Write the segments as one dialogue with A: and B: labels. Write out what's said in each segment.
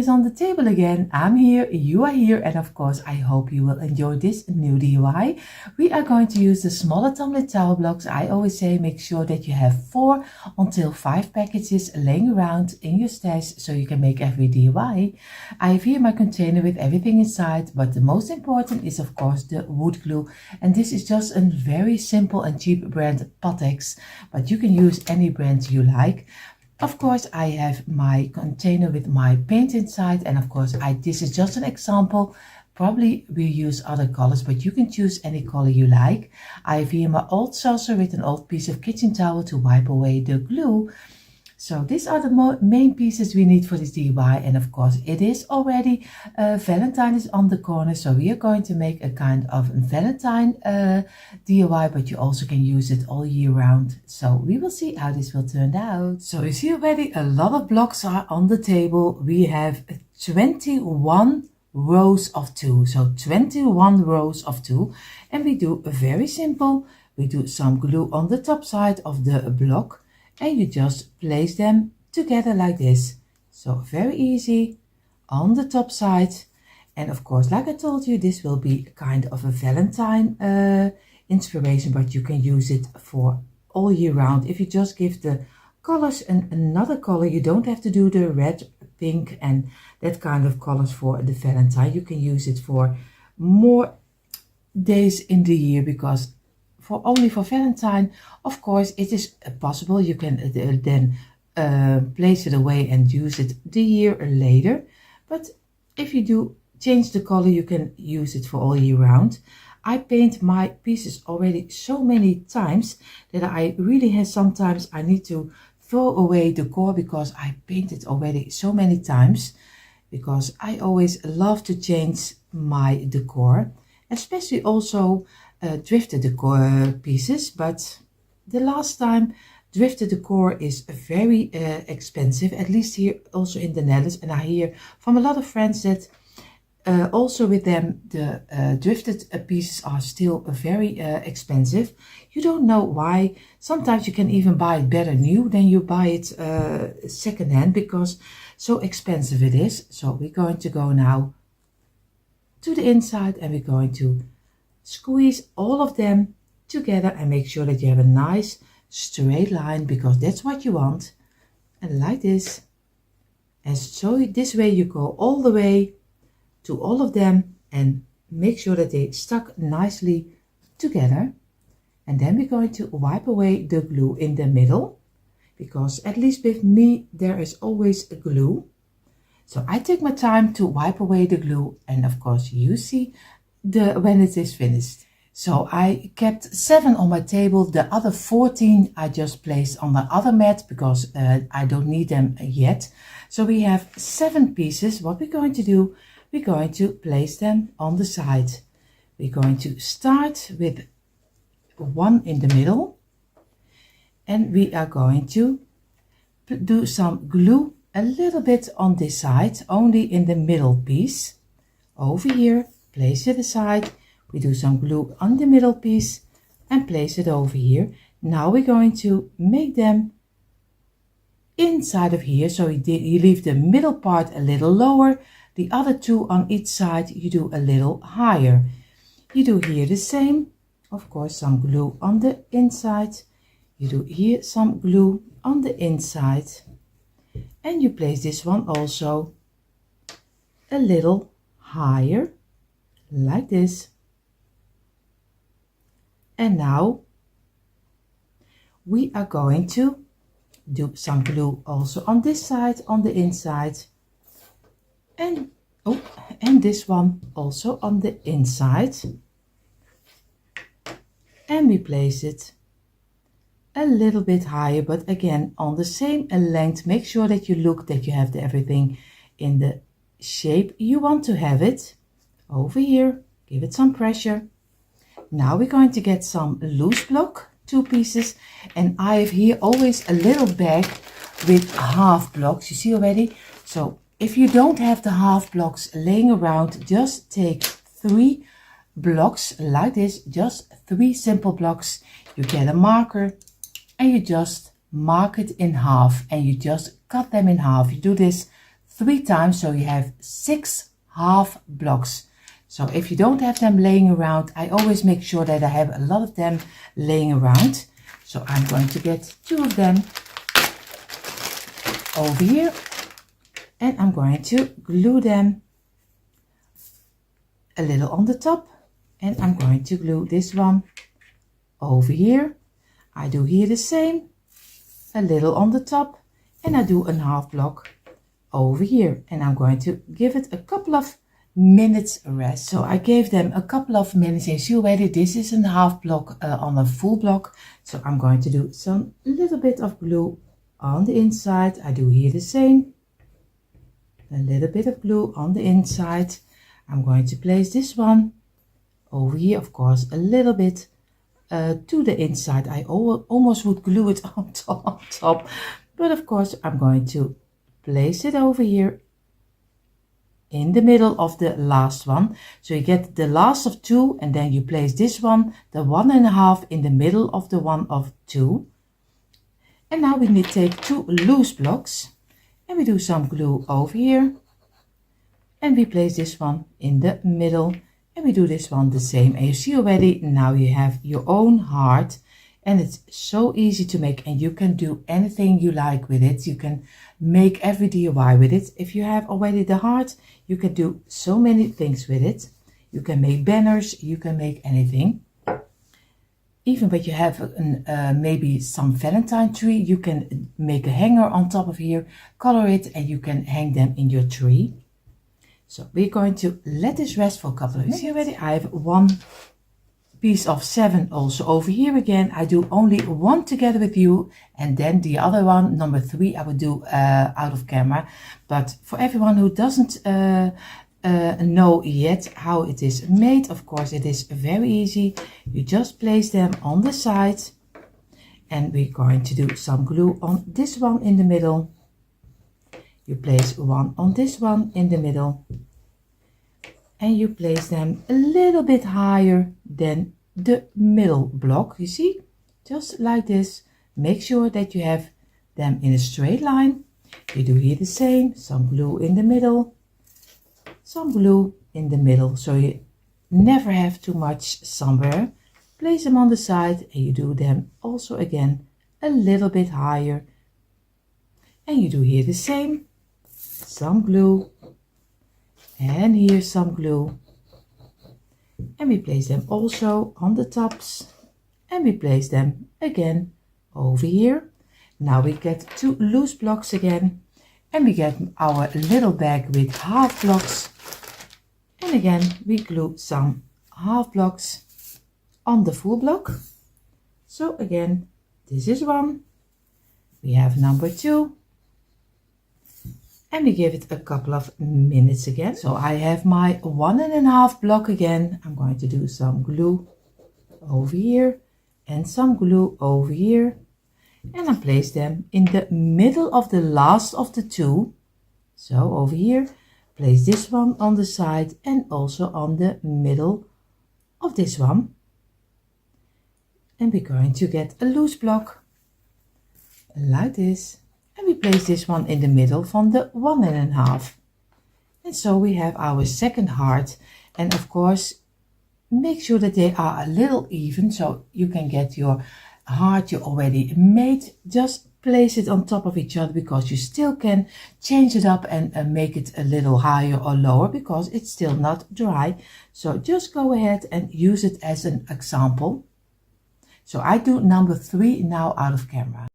A: is on the table again. I'm here, you are here, and of course I hope you will enjoy this new DIY. We are going to use the smaller tumbler tower blocks. I always say make sure that you have 4 until 5 packages laying around in your stash so you can make every DIY. I have here my container with everything inside, but the most important is of course the wood glue, and this is just a very simple and cheap brand, Pattex, but you can use any brand you like. Of course, I have my container with my paint inside, and of course, this is just an example. Probably we use other colors, but you can choose any color you like. I have here my old saucer with an old piece of kitchen towel to wipe away the glue. So these are the main pieces we need for this DIY, and of course it is already Valentine is on the corner, so we are going to make a kind of Valentine DIY, but you also can use it all year round. So we will see how this will turn out. So you see already a lot of blocks are on the table. We have 21 rows of 2, so 21 rows of 2, and we do very simple. We do some glue on the top side of the block, and you just place them together like this. So very easy on the top side. And of course, like I told you, this will be kind of a Valentine inspiration, but you can use it for all year round. If you just give the colors another color, you don't have to do the red, pink and that kind of colors for the Valentine. You can use it for more days in the year, because only for Valentine, of course, it is possible you can then place it away and use it the year later. But if you do change the color, you can use it for all year round. I paint my pieces already so many times that I really have sometimes I need to throw away decor because I painted already so many times, because I always love to change my decor, especially also drifted decor pieces. But the last time drifted decor is very expensive, at least here also in the Netherlands, and I hear from a lot of friends that also with them the drifted pieces are still very expensive. You don't know why. Sometimes you can even buy it better new than you buy it secondhand, because so expensive it is. So we're going to go now to the inside, and we're going to squeeze all of them together and make sure that you have a nice straight line, because that's what you want. And like this, and so this way you go all the way to all of them and make sure that they stuck nicely together. And then we're going to wipe away the glue in the middle, because at least with me there is always a glue. So I take my time to wipe away the glue, and of course you see when it is finished. So I kept 7 on my table. The other 14 I just placed on the other mat, because I don't need them yet. So we have 7 pieces. What we're going to do, we're going to place them on the side. We're going to start with 1 in the middle, and we are going to do some glue a little bit on this side, only in the middle piece. Over here, place it aside. We do some glue on the middle piece and place it over here. Now we're going to make them inside of here. So you leave the middle part a little lower, the other 2 on each side you do a little higher. You do here the same, of course, some glue on the inside. You do here some glue on the inside, and you place this one also a little higher like this. And now we are going to do some glue also on this side, on the inside, and this one also on the inside, and we place it a little bit higher, but again on the same length. Make sure that you look that you have everything in the shape you want to have it. Over here, give it some pressure. Now we're going to get some loose block, 2 pieces, and I have here always a little bag with half blocks, you see already. So if you don't have the half blocks laying around, just take 3 blocks like this, just 3 simple blocks. You get a marker and you just mark it in half, and you just cut them in half. You do this 3 times, so you have 6 half blocks. So if you don't have them laying around, I always make sure that I have a lot of them laying around. So I'm going to get 2 of them over here, and I'm going to glue them a little on the top, and I'm going to glue this one over here. I do here the same, a little on the top, and I do a half block over here, and I'm going to give it a couple of minutes rest. So I gave them a couple of minutes, and see already this is a half block on a full block. So I'm going to do some little bit of glue on the inside. I do here the same, a little bit of glue on the inside. I'm going to place this one over here, of course a little bit to the inside. I almost would glue it on top, but of course I'm going to place it over here in the middle of the last one. So you get the last of 2, and then you place this one, the 1.5, in the middle of the one of 2. And now we need to take 2 loose blocks, and we do some glue over here, and we place this one in the middle, and we do this one the same. And you see already, now you have your own heart, and it's so easy to make, and you can do anything you like with it. You can make every DIY with it. If you have already the heart, you can do so many things with it. You can make banners, you can make anything. Even when you have maybe some Valentine tree, you can make a hanger on top of here, color it, and you can hang them in your tree. So we're going to let this rest for a couple of minutes. See already, I have 1 piece of 7 also over here again. I do only 1 together with you, and then the other one, number 3, I will do out of camera. But for everyone who doesn't know yet how it is made, of course it is very easy. You just place them on the side, and we're going to do some glue on this one in the middle. You place 1 on this one in the middle, and you place them a little bit higher than the middle block. You see, just like this. Make sure that you have them in a straight line. You do here the same, some glue in the middle, some glue in the middle, so you never have too much somewhere. Place them on the side, and you do them also again a little bit higher, and you do here the same, some glue, and here some glue, and we place them also on the tops, and we place them again over here. Now we get 2 loose blocks again, and we get our little bag with half blocks, and again we glue some half blocks on the full block. So again, this is 1, we have number 2, and we give it a couple of minutes again. So I have my 1.5 block again. I'm going to do some glue over here and some glue over here, and I place them in the middle of the last of the 2. So over here, place this one on the side and also on the middle of this one, and we're going to get a loose block like this, and we place this one in the middle from the 1.5, and so we have our second heart. And of course, make sure that they are a little even, so you can get your heart you already made. Just place it on top of each other, because you still can change it up and make it a little higher or lower, because it's still not dry. So just go ahead and use it as an example. So I do number 3 now out of camera.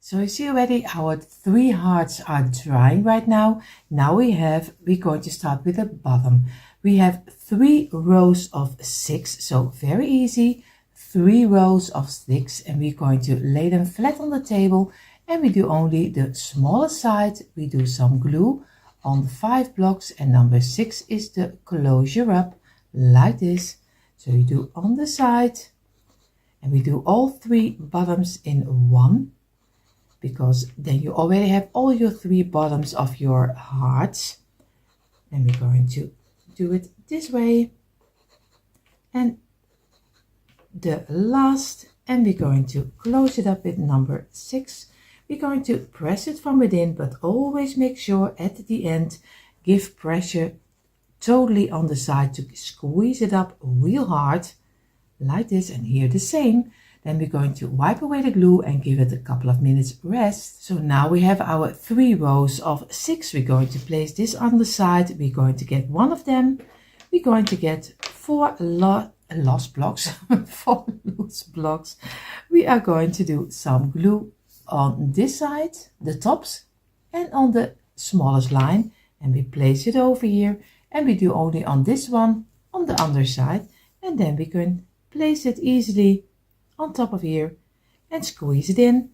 A: So you see already our 3 hearts are drying right now. Now we're going to start with the bottom. We have 3 rows of 6, so very easy. 3 rows of 6, and we're going to lay them flat on the table, and we do only the smaller side. We do some glue on the 5 blocks, and number 6 is the closure up, like this. So you do on the side, and we do all 3 bottoms in one, because then you already have all your 3 bottoms of your hearts. And we're going to do it this way. And the last, and we're going to close it up with number 6. We're going to press it from within, but always make sure at the end, give pressure totally on the side to squeeze it up real hard, like this, and here the same. Then we're going to wipe away the glue and give it a couple of minutes rest. So now we have our 3 rows of 6. We're going to place this on the side. We're going to get one of them. We're going to get 4 loose blocks. 4 loose blocks. We are going to do some glue on this side, the tops, and on the smallest line, and we place it over here, and we do only on this one on the underside, and then we can place it easily on top of here and squeeze it in.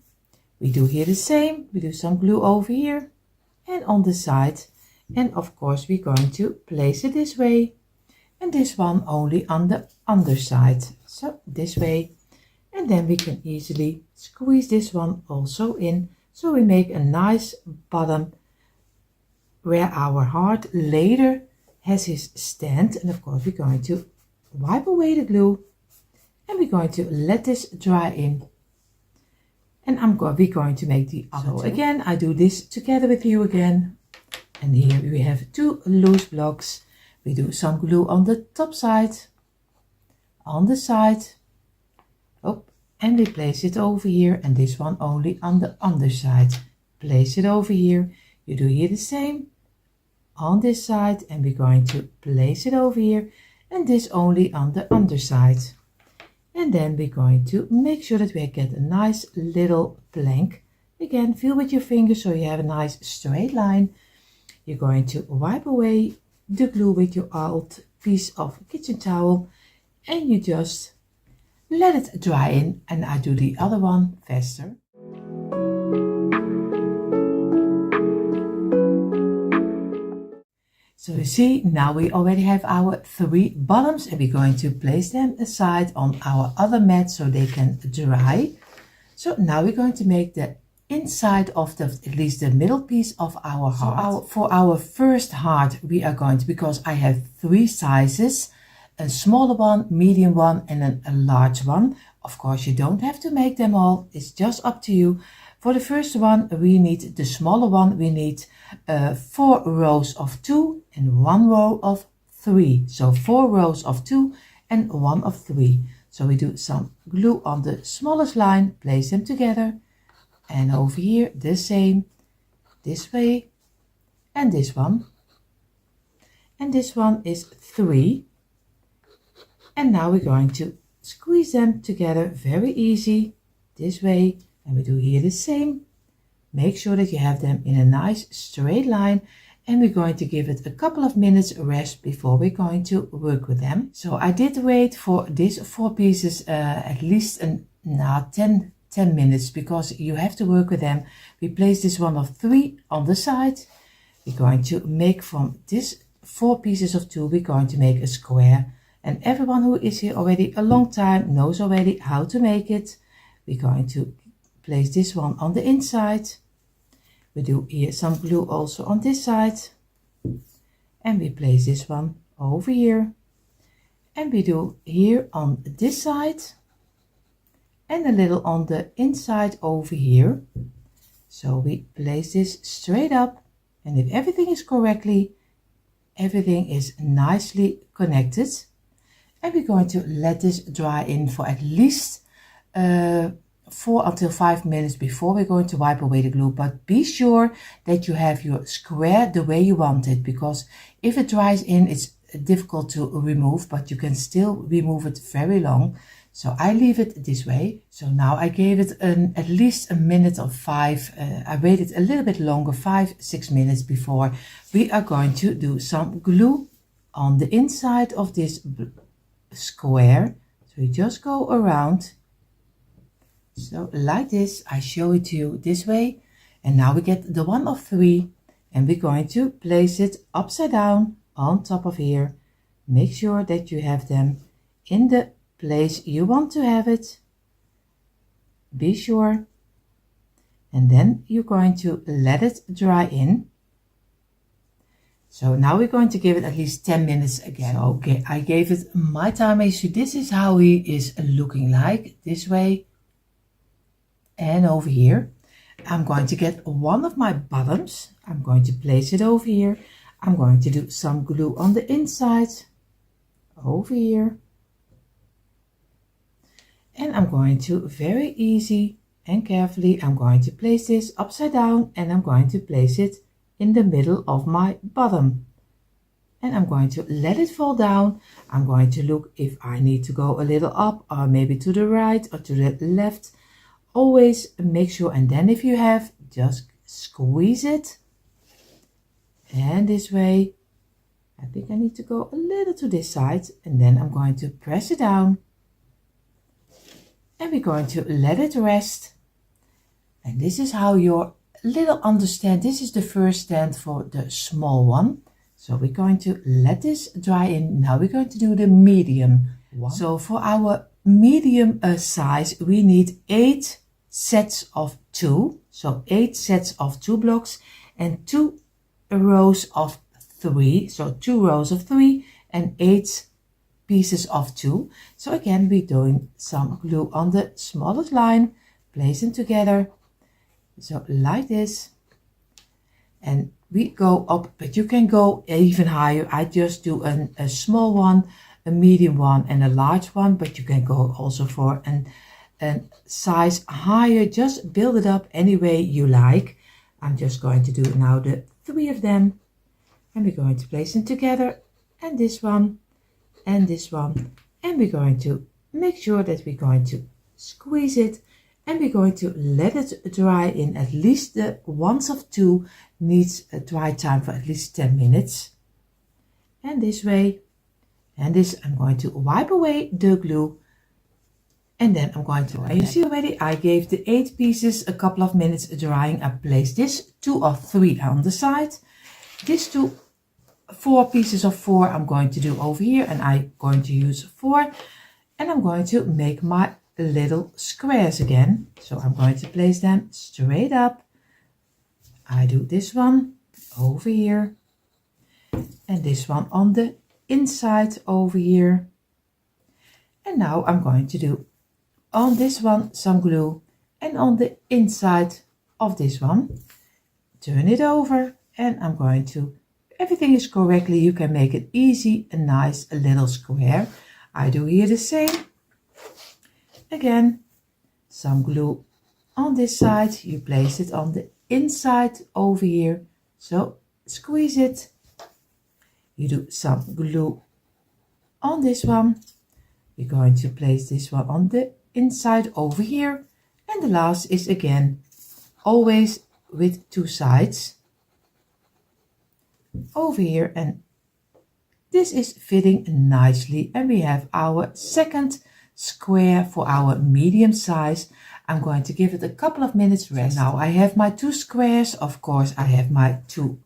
A: We do here the same. We do some glue over here and on the side, and of course we're going to place it this way, and this one only on the underside, so this way. And then we can easily squeeze this one also in, so we make a nice bottom where our heart later has his stand. And of course we're going to wipe away the glue, and we're going to let this dry in. And we're going to make the other. So again, I do this together with you again. And here we have 2 loose blocks. We do some glue on the top side, on the side. Oh, and we place it over here, and this one only on the underside. Place it over here. You do here the same on this side, and we're going to place it over here, and this only on the underside. And then we're going to make sure that we get a nice little plank. Again, feel with your fingers so you have a nice straight line. You're going to wipe away the glue with your old piece of kitchen towel, and you just let it dry in, and I do the other one faster. So you see, now we already have our 3 bottoms, and we're going to place them aside on our other mat so they can dry. So now we're going to make the inside of at least the middle piece of our heart. So for our first heart, we are going to, because I have 3 sizes, a smaller one, medium one, and then a large one. Of course, you don't have to make them all. It's just up to you. For the first one, we need the smaller one. We need 4 rows of 2 and 1 row of 3. So 4 rows of 2 and 1 of 3. So we do some glue on the smallest line, place them together, and over here the same, this way, and this one. And this one is 3. And now we're going to squeeze them together very easy, this way, and we do here the same. Make sure that you have them in a nice straight line, and we're going to give it a couple of minutes rest before we're going to work with them. So I did wait for these 4 pieces at least 10 minutes, because you have to work with them. We place this one of 3 on the side. We're going to make from this 4 pieces of 2, we're going to make a square. And everyone who is here already a long time knows already how to make it. We're going to place this one on the inside. We do here some glue also on this side. And we place this one over here. And we do here on this side. And a little on the inside over here. So we place this straight up. And if everything is correctly, everything is nicely connected. And we're going to let this dry in for at least 4 until 5 minutes before we're going to wipe away the glue. But be sure that you have your square the way you want it, because if it dries in, it's difficult to remove, but you can still remove it very long. So I leave it this way. So now I gave it at least a minute or 5. I waited a little bit longer, 5-6 minutes before we are going to do some glue on the inside of this square. So you just go around, so like this. I show it to you this way, and now we get the 1 of 3, and we're going to place it upside down on top of here. Make sure that you have them in the place you want to have it. Be sure. and then you're going to let it dry in. So now we're going to give it at least 10 minutes again. So, okay, I gave it my time. So this is how he is looking like, this way and over here. I'm going to get one of my bottoms. I'm going to place it over here. I'm going to do some glue on the inside, over here. And I'm going to, very easy and carefully, I'm going to place this upside down, and I'm going to place it in the middle of my bottom. And I'm going to let it fall down. I'm going to look if I need to go a little up, or maybe to the right or to the left. Always make sure, and then if you have, just squeeze it. And this way, I think I need to go a little to this side, and then I'm going to press it down. And we're going to let it rest. And this is how your little understand. This is the first stand for the small one. So we're going to let this dry in. Now we're going to do the medium one. So for our medium size, we need 8 sets of 2. So 8 sets of 2 blocks and 2 rows of 3. So 2 rows of 3 and 8 pieces of 2. So again, we're doing some glue on the smallest line, place them together. So like this. And we go up, but you can go even higher. I just do a small one, a medium one and a large one, but you can go also for a size higher. Just build it up any way you like. I'm just going to do now the 3 of them, and we're going to place them together, and this one and this one, and we're going to make sure that we're going to squeeze it, and we're going to let it dry in. At least the ones of 2 needs a dry time for at least 10 minutes. And this way, and this, I'm going to wipe away the glue, and then I'm going to, and you see already, I gave the 8 pieces a couple of minutes drying. I placed this 2 or 3 on the side. This 4 pieces of 4 I'm going to do over here, and I'm going to use 4, and I'm going to make my little squares again. So I'm going to place them straight up. I do this one over here, and this one on the inside over here. And now I'm going to do on this one some glue, and on the inside of this one, turn it over, and I'm going to, everything is correctly, you can make it easy, a nice little square. I do here the same. Again, some glue on this side, you place it on the inside over here, so squeeze it. You do some glue on this one. We're going to place this one on the inside over here, and the last is again always with 2 sides over here, and this is fitting nicely, and we have our second square for our medium size. I'm going to give it a couple of minutes rest. Now I have my 2 squares. Of course, I have my 2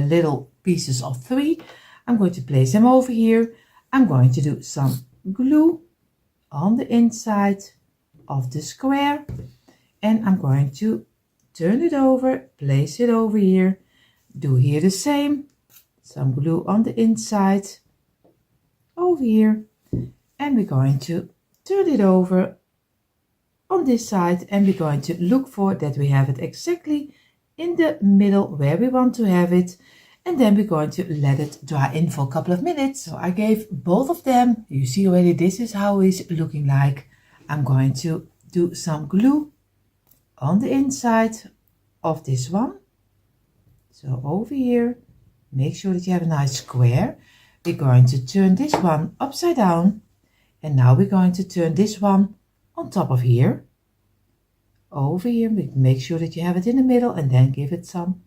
A: little pieces of 3. I'm going to place them over here. I'm going to do some glue on the inside of the square, and I'm going to turn it over, place it over here, do here the same, some glue on the inside over here, and we're going to turn it over on this side, and we're going to look for that we have it exactly in the middle where we want to have it, and then we're going to let it dry in for a couple of minutes. So I gave both of them, you see already, this is how it's looking like. I'm going to do some glue on the inside of this one, so over here, make sure that you have a nice square. We're going to turn this one upside down, and now we're going to turn this one on top of here, over here. Make sure that you have it in the middle, and then give it some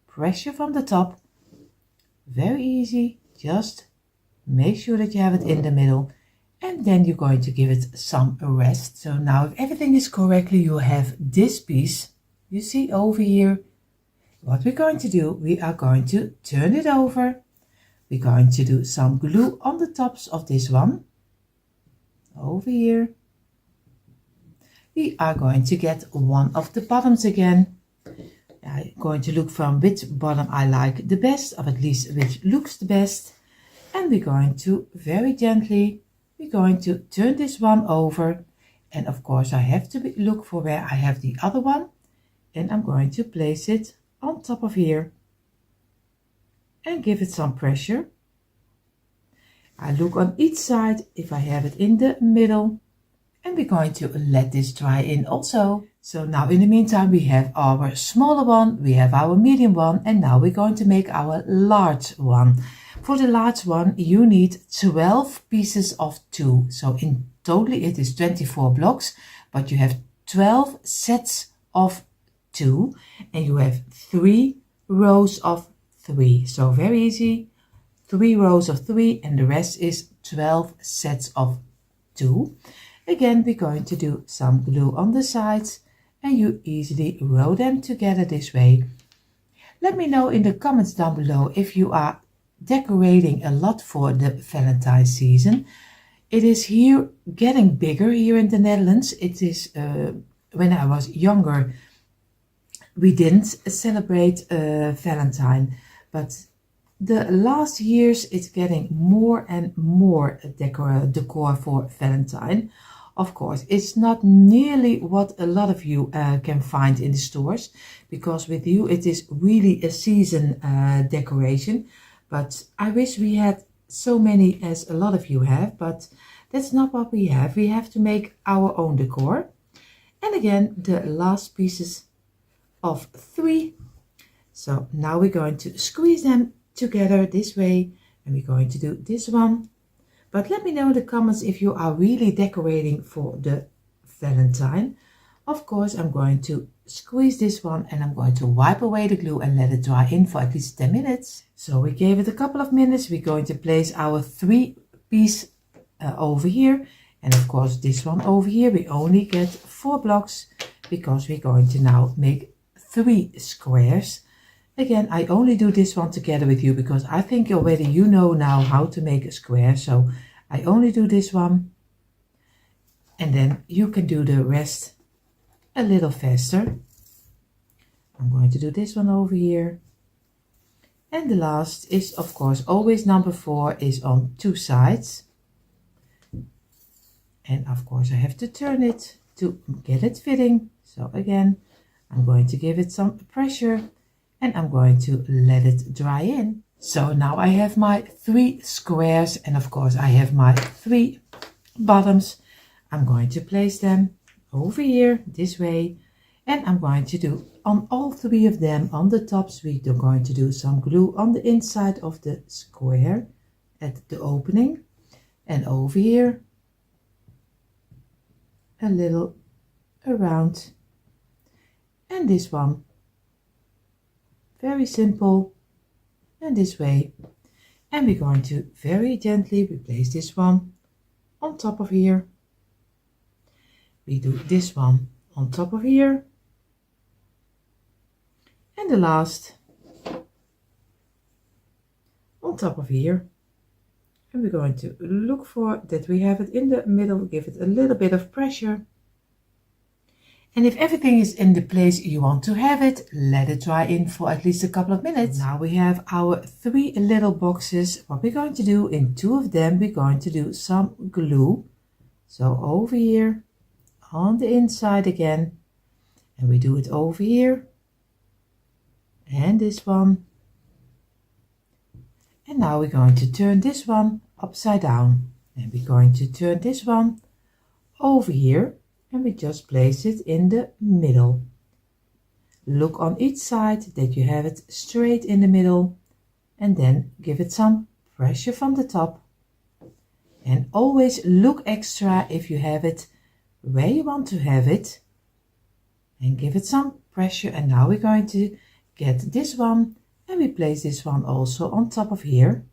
A: pressure from the top. Very easy, just make sure that you have it in the middle, and then you're going to give it some rest. So now if everything is correctly, you have this piece, you see over here. What we're going to do, we are going to turn it over. We're going to do some glue on the tops of this one, over here. We are going to get one of the bottoms again, I'm going to look from which bottom I like the best, or at least which looks the best. And we're going to very gently, we're going to turn this one over. And of course I have to look for where I have the other one. And I'm going to place it on top of here. And give it some pressure. I look on each side if I have it in the middle. And we're going to let this dry in also. So now in the meantime we have our smaller one, we have our medium one, and now we're going to make our large one. For the large one you need 12 pieces of 2. So in totally it is 24 blocks, but you have 12 sets of 2 and you have 3 rows of 3. So very easy, 3 rows of 3 and the rest is 12 sets of 2. Again, we're going to do some glue on the sides and you easily row them together this way. Let me know in the comments down below if you are decorating a lot for the Valentine season. It is here getting bigger here in the Netherlands. It is, when I was younger, we didn't celebrate Valentine, but the last years it's getting more and more decor for Valentine. Of course, it's not nearly what a lot of you can find in the stores, because with you it is really a season decoration. But I wish we had so many as a lot of you have, but that's not what we have. We have to make our own decor. And again, the last pieces of 3. So now we're going to squeeze them together this way, and we're going to do this one. But let me know in the comments if you are really decorating for the Valentine. Of course, I'm going to squeeze this one and I'm going to wipe away the glue and let it dry in for at least 10 minutes. So we gave it a couple of minutes. We're going to place our 3 piece over here. And of course, this one over here, we only get 4 blocks because we're going to now make 3 squares. Again, I only do this one together with you because I think already you know now how to make a square. So I only do this one. And then you can do the rest a little faster. I'm going to do this one over here. And the last is, of course, always number 4 is on 2 sides. And of course I have to turn it to get it fitting. So again, I'm going to give it some pressure. And I'm going to let it dry in. So now I have my 3 squares and of course I have my 3 bottoms. I'm going to place them over here this way. And I'm going to do on all 3 of them on the tops, we're going to do some glue on the inside of the square at the opening. And over here, a little around. And this one. Very simple, and this way. And we're going to very gently replace this one on top of here. We do this one on top of here. And the last on top of here. And we're going to look for that we have it in the middle, give it a little bit of pressure. And if everything is in the place you want to have it, let it dry in for at least a couple of minutes. Now we have our 3 little boxes. What we're going to do in 2 of them, we're going to do some glue. So over here on the inside again. And we do it over here. And this one. And now we're going to turn this one upside down. And we're going to turn this one over here. And we just place it in the middle. Look on each side that you have it straight in the middle. And then give it some pressure from the top. And always look extra if you have it where you want to have it. And give it some pressure. And now we're going to get this one. And we place this one also on top of here.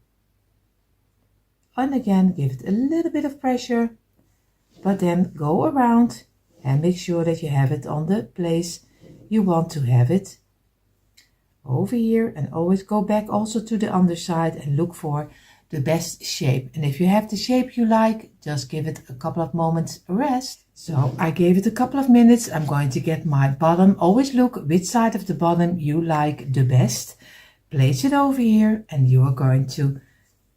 A: And again, give it a little bit of pressure. But then go around. And make sure that you have it on the place you want to have it. Over here, and always go back also to the underside and look for the best shape. And if you have the shape you like, just give it a couple of moments rest. So I gave it a couple of minutes. I'm going to get my bottom. Always look which side of the bottom you like the best. Place it over here and you are going to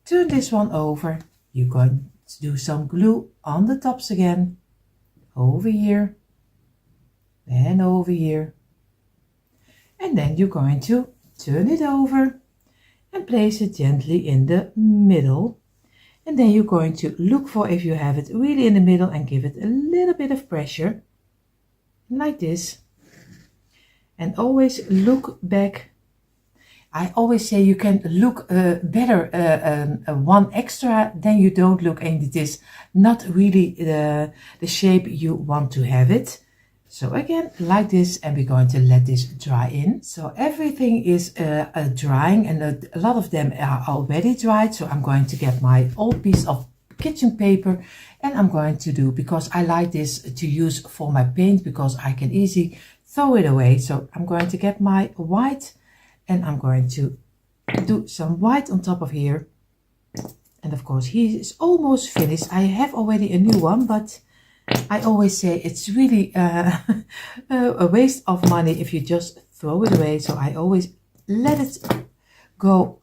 A: turn this one over. You're going to do some glue on the tops again. Over here and over here. And then you're going to turn it over and place it gently in the middle. And then you're going to look for if you have it really in the middle and give it a little bit of pressure. Like this. And always look back. I always say you can look better one extra than you don't look, and it is not really the shape you want to have it. So again, like this, and we're going to let this dry in. So everything is drying, and a lot of them are already dried. So I'm going to get my old piece of kitchen paper, and I'm going to do, because I like this to use for my paint, because I can easily throw it away. So I'm going to get my white, and I'm going to do some white on top of here. And of course, he is almost finished. I have already a new one, but I always say it's really a waste of money if you just throw it away. So I always let it go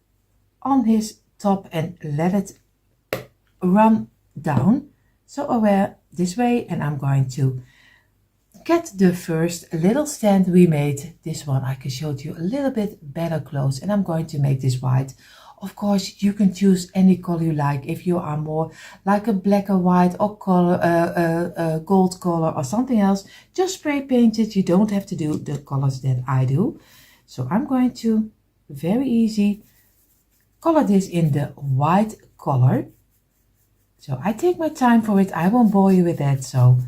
A: on his top and let it run down. So aware this way, and I'm going to get the first little stand we made. This one I can show you a little bit better close, and I'm going to make this white. Of course, you can choose any color you like. If you are more like a black or white or color, gold color or something else, just spray paint it. You don't have to do the colors that I do. So I'm going to, very easy, color this in the white color. So I take my time for it. I won't bore you with that. So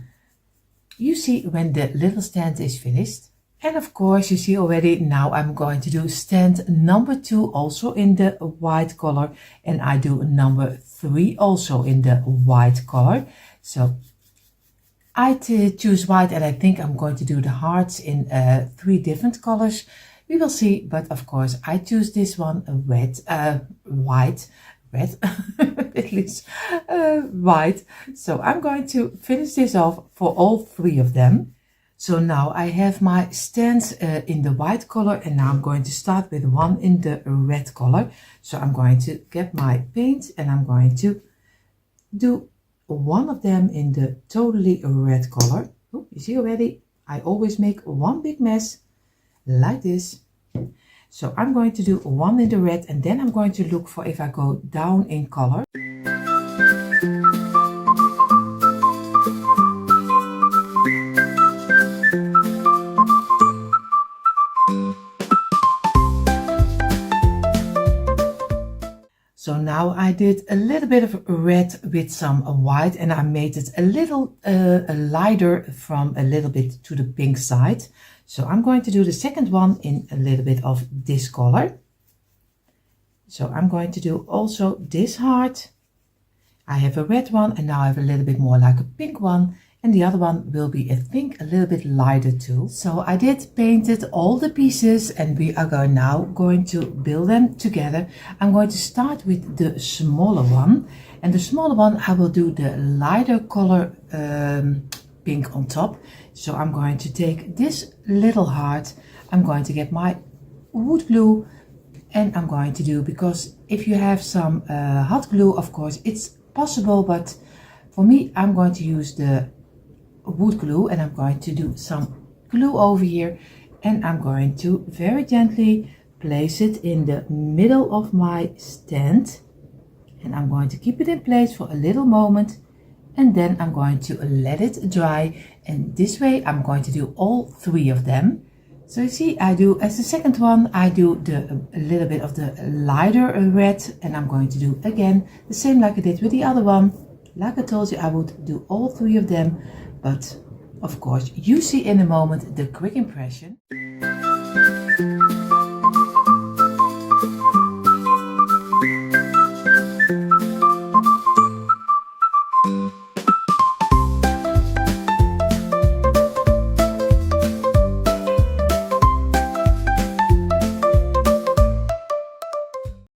A: you see when the little stand is finished. And of course, you see already, now I'm going to do stand number 2 also in the white color. And I do number 3 also in the white color. So I choose white, and I think I'm going to do the hearts in 3 different colors. We will see, but of course I choose this one red, white, red, at least white. So I'm going to finish this off for all 3 of them. So now I have my stands in the white color, and now I'm going to start with one in the red color. So I'm going to get my paint, and I'm going to do one of them in the totally red color. Oh, you see already, I always make one big mess like this. So I'm going to do one in the red, and then I'm going to look for if I go down in color. So now I did a little bit of red with some white, and I made it a little lighter from a little bit to the pink side. So I'm going to do the second one in a little bit of this color. So I'm going to do also this heart. I have a red one, and now I have a little bit more like a pink one. And the other one will be, I think, a little bit lighter too. So I did painted all the pieces, and we are now going to build them together. I'm going to start with the smaller one, and the smaller one I will do the lighter color pink on top. So I'm going to take this little heart, I'm going to get my wood glue, and I'm going to do, because if you have some hot glue, of course it's possible, but for me I'm going to use the wood glue, and I'm going to do some glue over here, and I'm going to very gently place it in the middle of my stand, and I'm going to keep it in place for a little moment, and then I'm going to let it dry. And this way I'm going to do all 3 of them. So you see, I do as the second one, I do a little bit of the lighter red, and I'm going to do again the same like I did with the other one. Like I told you, I would do all 3 of them. But of course, you see in a moment the quick impression.